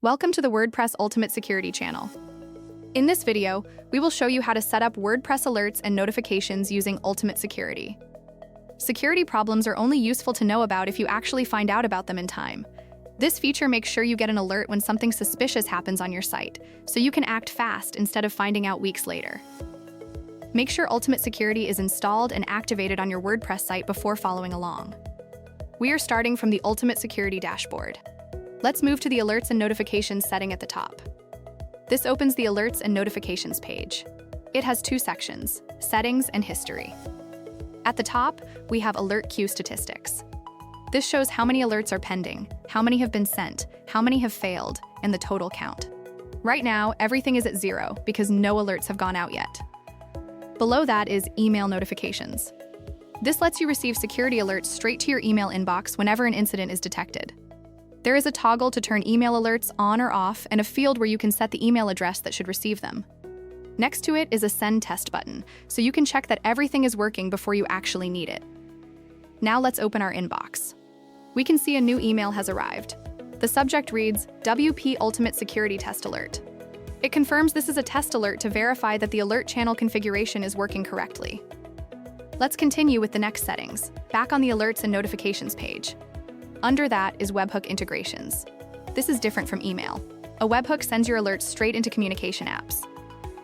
Welcome to the WordPress Ultimate Security channel. In this video, we will show you how to set up WordPress alerts and notifications using Ultimate Security. Security problems are only useful to know about if you actually find out about them in time. This feature makes sure you get an alert when something suspicious happens on your site, so you can act fast instead of finding out weeks later. Make sure Ultimate Security is installed and activated on your WordPress site before following along. We are starting from the Ultimate Security dashboard. Let's move to the Alerts and Notifications setting at the top. This opens the Alerts and Notifications page. It has two sections, Settings and History. At the top, we have Alert Queue Statistics. This shows how many alerts are pending, how many have been sent, how many have failed, and the total count. Right now, everything is at 0 because no alerts have gone out yet. Below that is Email Notifications. This lets you receive security alerts straight to your email inbox whenever an incident is detected. There is a toggle to turn email alerts on or off and a field where you can set the email address that should receive them. Next to it is a Send Test button, so you can check that everything is working before you actually need it. Now let's open our inbox. We can see a new email has arrived. The subject reads, WP Ultimate Security Test Alert. It confirms this is a test alert to verify that the alert channel configuration is working correctly. Let's continue with the next settings, back on the Alerts and Notifications page. Under that is Webhook integrations. This is different from email. A webhook sends your alerts straight into communication apps.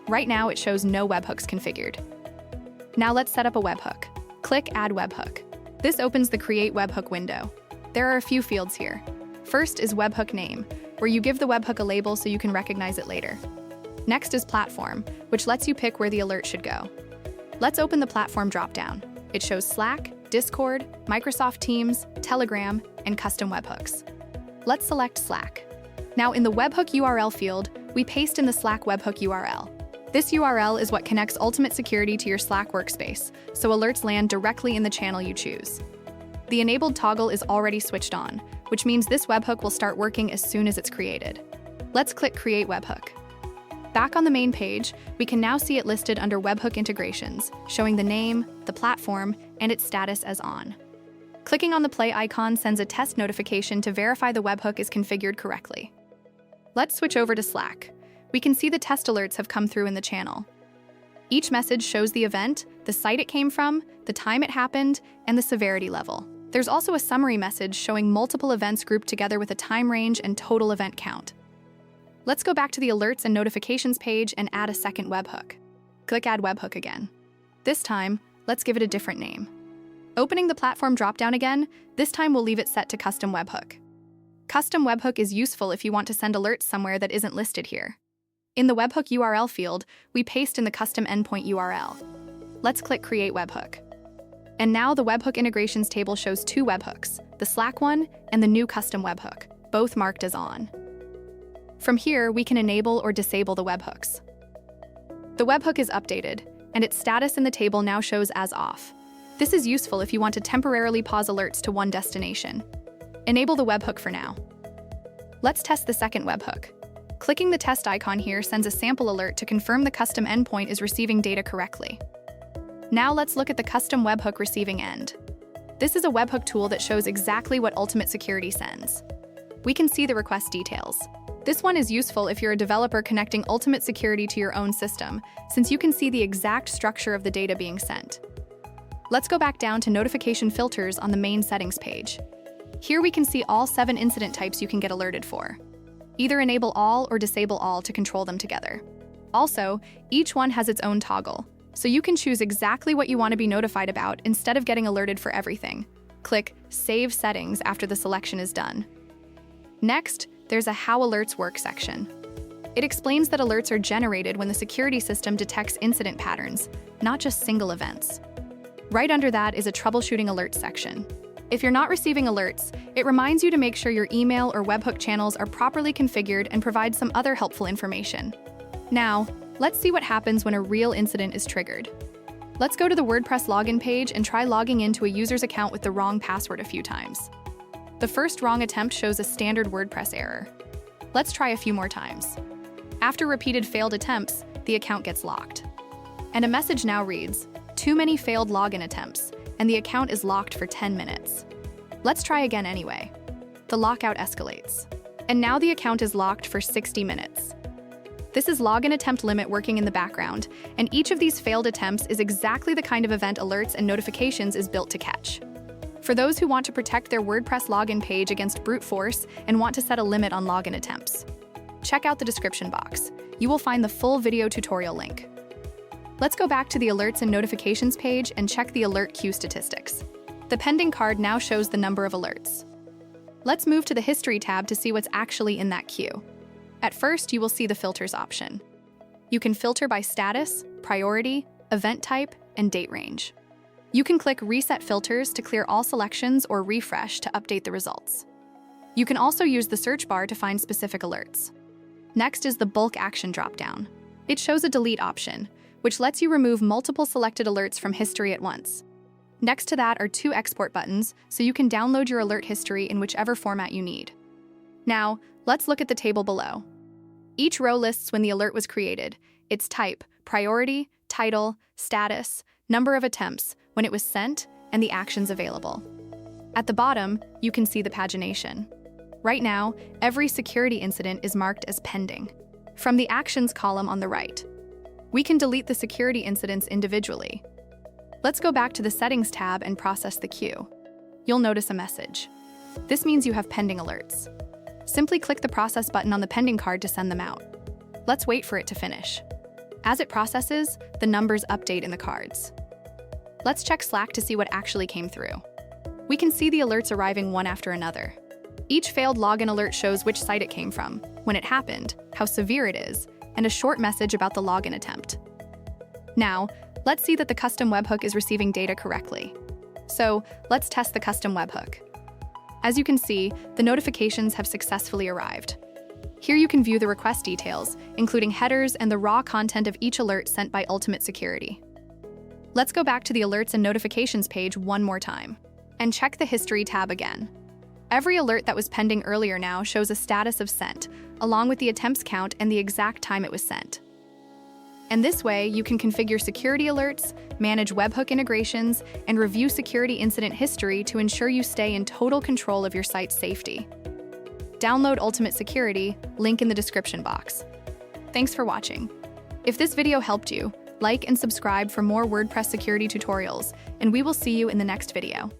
Right now, it shows no webhooks configured. Now let's set up a webhook. Click Add Webhook. This opens the Create Webhook window. There are a few fields here. First is Webhook Name, where you give the webhook a label so you can recognize it later. Next is Platform, which lets you pick where the alert should go. Let's open the Platform dropdown. It shows Slack, Discord, Microsoft Teams, Telegram, and custom webhooks. Let's select Slack. Now in the webhook URL field, we paste in the Slack webhook URL. This URL is what connects Ultimate Security to your Slack workspace, so alerts land directly in the channel you choose. The enabled toggle is already switched on, which means this webhook will start working as soon as it's created. Let's click Create Webhook. Back on the main page, we can now see it listed under Webhook Integrations, showing the name, the platform, and its status as on. Clicking on the play icon sends a test notification to verify the webhook is configured correctly. Let's switch over to Slack. We can see the test alerts have come through in the channel. Each message shows the event, the site it came from, the time it happened, and the severity level. There's also a summary message showing multiple events grouped together with a time range and total event count. Let's go back to the Alerts and Notifications page and add a second webhook. Click Add Webhook again. This time, let's give it a different name. Opening the Platform dropdown again, this time we'll leave it set to Custom Webhook. Custom Webhook is useful if you want to send alerts somewhere that isn't listed here. In the webhook URL field, we paste in the custom endpoint URL. Let's click Create Webhook. And now the Webhook Integrations table shows two webhooks, the Slack one and the new custom webhook, both marked as on. From here, we can enable or disable the webhooks. The webhook is updated, and its status in the table now shows as off. This is useful if you want to temporarily pause alerts to one destination. Enable the webhook for now. Let's test the second webhook. Clicking the test icon here sends a sample alert to confirm the custom endpoint is receiving data correctly. Now let's look at the custom webhook receiving end. This is a webhook tool that shows exactly what Ultimate Security sends. We can see the request details. This one is useful if you're a developer connecting Ultimate Security to your own system, since you can see the exact structure of the data being sent. Let's go back down to Notification Filters on the main settings page. Here we can see all 7 incident types you can get alerted for. Either enable all or disable all to control them together. Also, each one has its own toggle, so you can choose exactly what you want to be notified about instead of getting alerted for everything. Click Save Settings after the selection is done. Next, there's a How Alerts Work section. It explains that alerts are generated when the security system detects incident patterns, not just single events. Right under that is a Troubleshooting Alerts section. If you're not receiving alerts, it reminds you to make sure your email or webhook channels are properly configured and provides some other helpful information. Now, let's see what happens when a real incident is triggered. Let's go to the WordPress login page and try logging into a user's account with the wrong password a few times. The first wrong attempt shows a standard WordPress error. Let's try a few more times. After repeated failed attempts, the account gets locked. And a message now reads, "Too many failed login attempts," and the account is locked for 10 minutes. Let's try again anyway. The lockout escalates. And now the account is locked for 60 minutes. This is login attempt limit working in the background, and each of these failed attempts is exactly the kind of event alerts and notifications is built to catch. For those who want to protect their WordPress login page against brute force and want to set a limit on login attempts, check out the description box. You will find the full video tutorial link. Let's go back to the alerts and notifications page and check the alert queue statistics. The pending card now shows the number of alerts. Let's move to the history tab to see what's actually in that queue. At first, you will see the filters option. You can filter by status, priority, event type, and date range. You can click Reset Filters to clear all selections or refresh to update the results. You can also use the search bar to find specific alerts. Next is the Bulk Action dropdown. It shows a delete option, which lets you remove multiple selected alerts from history at once. Next to that are 2 export buttons, so you can download your alert history in whichever format you need. Now, let's look at the table below. Each row lists when the alert was created, its type, priority, title, status, number of attempts, when it was sent, and the actions available. At the bottom, you can see the pagination. Right now, every security incident is marked as pending. From the Actions column on the right, we can delete the security incidents individually. Let's go back to the Settings tab and process the queue. You'll notice a message. This means you have pending alerts. Simply click the Process button on the pending card to send them out. Let's wait for it to finish. As it processes, the numbers update in the cards. Let's check Slack to see what actually came through. We can see the alerts arriving one after another. Each failed login alert shows which site it came from, when it happened, how severe it is, and a short message about the login attempt. Now, let's see that the custom webhook is receiving data correctly. So, let's test the custom webhook. As you can see, the notifications have successfully arrived. Here you can view the request details, including headers and the raw content of each alert sent by Ultimate Security. Let's go back to the Alerts and Notifications page one more time, and check the History tab again. Every alert that was pending earlier now shows a status of sent, along with the attempts count and the exact time it was sent. And this way, you can configure security alerts, manage webhook integrations, and review security incident history to ensure you stay in total control of your site's safety. Download Ultimate Security, link in the description box. Thanks for watching. If this video helped you, like and subscribe for more WordPress security tutorials, and we will see you in the next video.